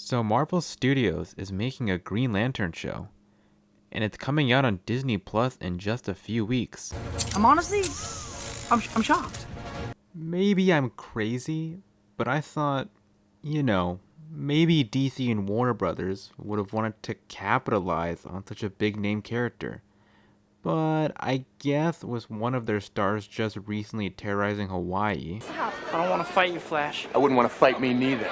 So Marvel Studios is making a Green Lantern show, and it's coming out on Disney Plus in just a few weeks. I'm honestly, I'm shocked. Maybe I'm crazy, but I thought, maybe DC and Warner Brothers would have wanted to capitalize on such a big name character. But I guess with one of their stars just recently terrorizing Hawaii, I don't want to fight you, Flash. I wouldn't want to fight me neither.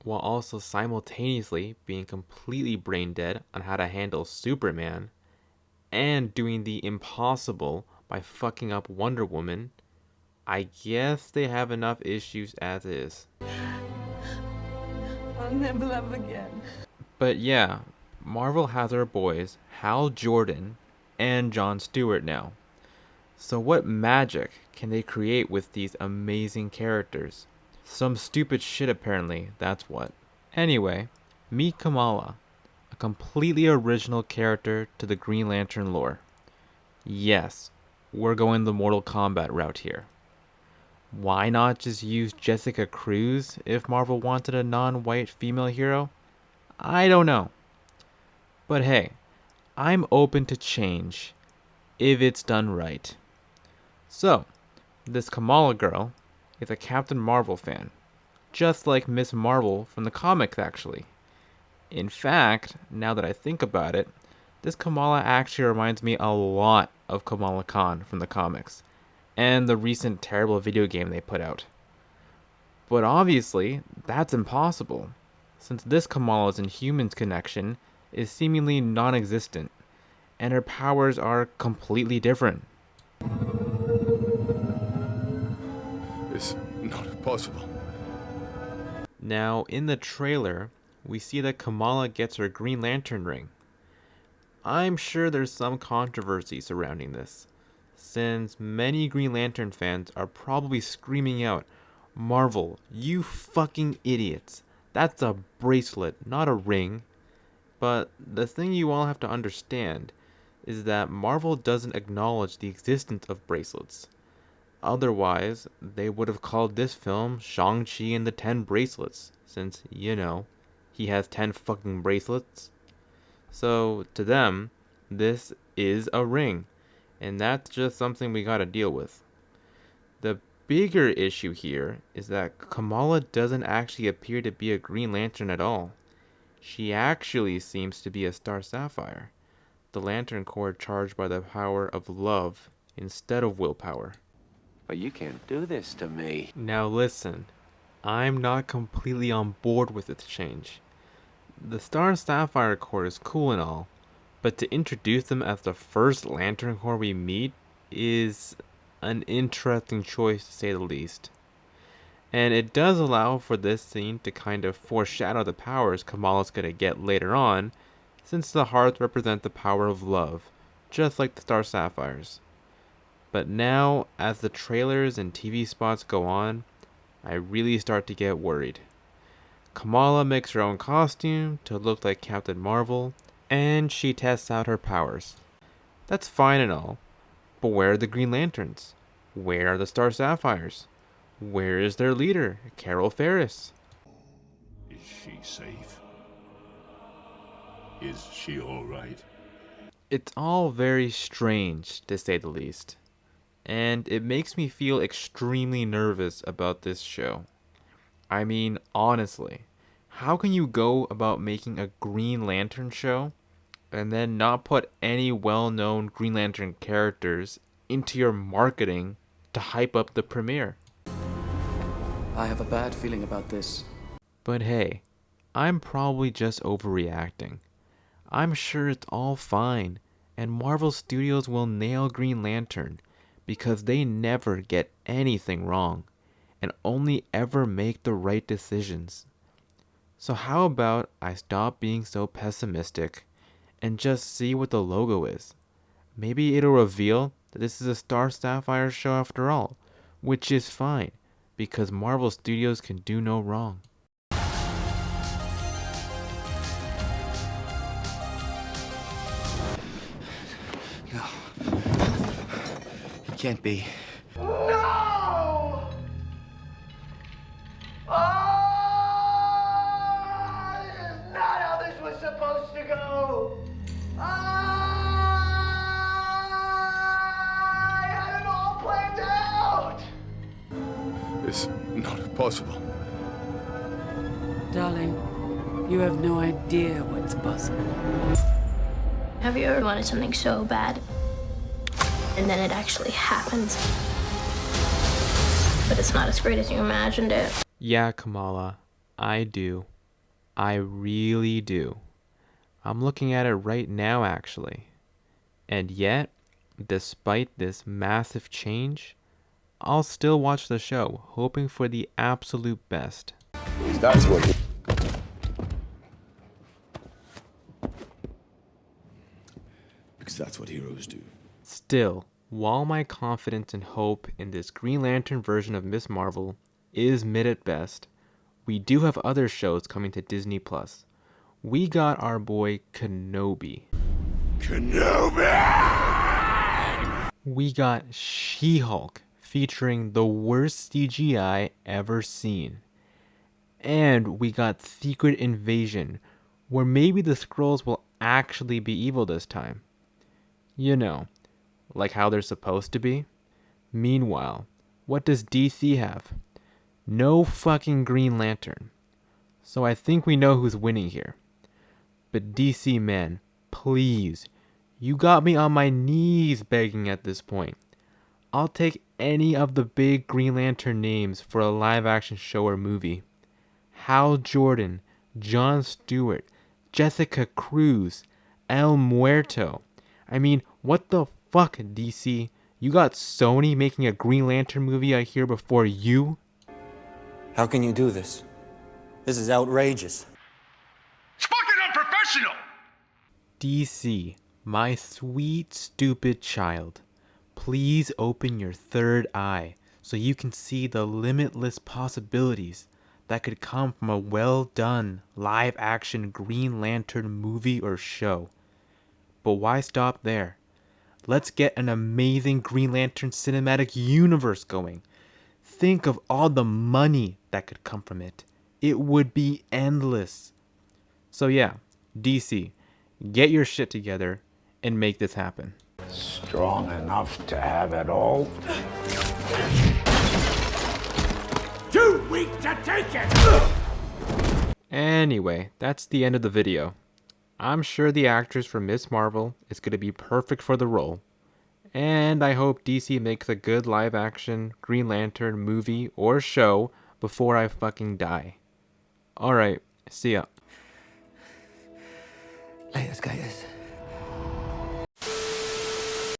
while also simultaneously being completely brain dead on how to handle Superman, and doing the impossible by fucking up Wonder Woman, I guess they have enough issues as is. I'll never love again. But yeah, Marvel has our boys Hal Jordan and Jon Stewart now. So what magic can they create with these amazing characters? Some stupid shit apparently, that's what. Anyway, meet Kamala, a completely original character to the Green Lantern lore. Yes, we're going the Mortal Kombat route here. Why not just use Jessica Cruz if Marvel wanted a non-white female hero? I don't know. But hey, I'm open to change if it's done right. So, this Kamala girl is a Captain Marvel fan, just like Miss Marvel from the comics actually. In fact, now that I think about it, this Kamala actually reminds me a lot of Kamala Khan from the comics, and the recent terrible video game they put out. But obviously, that's impossible, since this Kamala's Inhumans connection is seemingly non-existent, and her powers are completely different. It's not possible. Now, in the trailer, we see that Kamala gets her Green Lantern ring. I'm sure there's some controversy surrounding this, since many Green Lantern fans are probably screaming out, "Marvel, you fucking idiots. That's a bracelet, not a ring." But the thing you all have to understand is that Marvel doesn't acknowledge the existence of bracelets. Otherwise, they would have called this film Shang-Chi and the 10 Bracelets, since, he has 10 fucking bracelets. So, to them, this is a ring, and that's just something we gotta deal with. The bigger issue here is that Kamala doesn't actually appear to be a Green Lantern at all. She actually seems to be a Star Sapphire, the Lantern Corps charged by the power of love instead of willpower. But you can't do this to me. Now listen, I'm not completely on board with this change. The Star Sapphire Corps is cool and all, but to introduce them as the first Lantern Corps we meet is an interesting choice to say the least. And it does allow for this scene to kind of foreshadow the powers Kamala's gonna get later on, since the hearts represent the power of love, just like the Star Sapphires. But now, as the trailers and TV spots go on, I really start to get worried. Kamala makes her own costume to look like Captain Marvel, and she tests out her powers. That's fine and all, but where are the Green Lanterns? Where are the Star Sapphires? Where is their leader, Carol Ferris? Is she safe? Is she all right? It's all very strange, to say the least. And it makes me feel extremely nervous about this show. I mean, honestly, how can you go about making a Green Lantern show and then not put any well-known Green Lantern characters into your marketing to hype up the premiere? I have a bad feeling about this. But hey, I'm probably just overreacting. I'm sure it's all fine, and Marvel Studios will nail Green Lantern because they never get anything wrong and only ever make the right decisions. So how about I stop being so pessimistic and just see what the logo is? Maybe it'll reveal that this is a Star Sapphire show after all, which is fine because Marvel Studios can do no wrong. No. It can't be. No! possible. Darling, you have no idea what's possible. Have you ever wanted something so bad, and then it actually happens? But it's not as great as you imagined it. Yeah, Kamala, I do. I really do. I'm looking at it right now, actually. And yet, despite this massive change, I'll still watch the show, hoping for the absolute best. That's what. Because that's what heroes do. Still, while my confidence and hope in this Green Lantern version of Miss Marvel is mid at best, we do have other shows coming to Disney+. We got our boy Kenobi. We got She-Hulk, featuring the worst CGI ever seen. And we got Secret Invasion, where maybe the Skrulls will actually be evil this time. You know, like how they're supposed to be. Meanwhile, what does DC have? No fucking Green Lantern. So I think we know who's winning here. But DC, man, please, you got me on my knees begging at this point. I'll take any of the big Green Lantern names for a live action show or movie. Hal Jordan, Jon Stewart, Jessica Cruz, El Muerto. I mean, what the fuck, DC? You got Sony making a Green Lantern movie out here before you? How can you do this? This is outrageous. It's fucking unprofessional! DC, my sweet, stupid child. Please open your third eye so you can see the limitless possibilities that could come from a well-done, live-action Green Lantern movie or show. But why stop there? Let's get an amazing Green Lantern cinematic universe going. Think of all the money that could come from it. It would be endless. So yeah, DC, get your shit together and make this happen. Strong enough to have it all. Too weak to take it! Anyway, that's the end of the video. I'm sure the actress from Miss Marvel is going to be perfect for the role. And I hope DC makes a good live action Green Lantern movie or show before I fucking die. Alright, see ya. Laters, gators.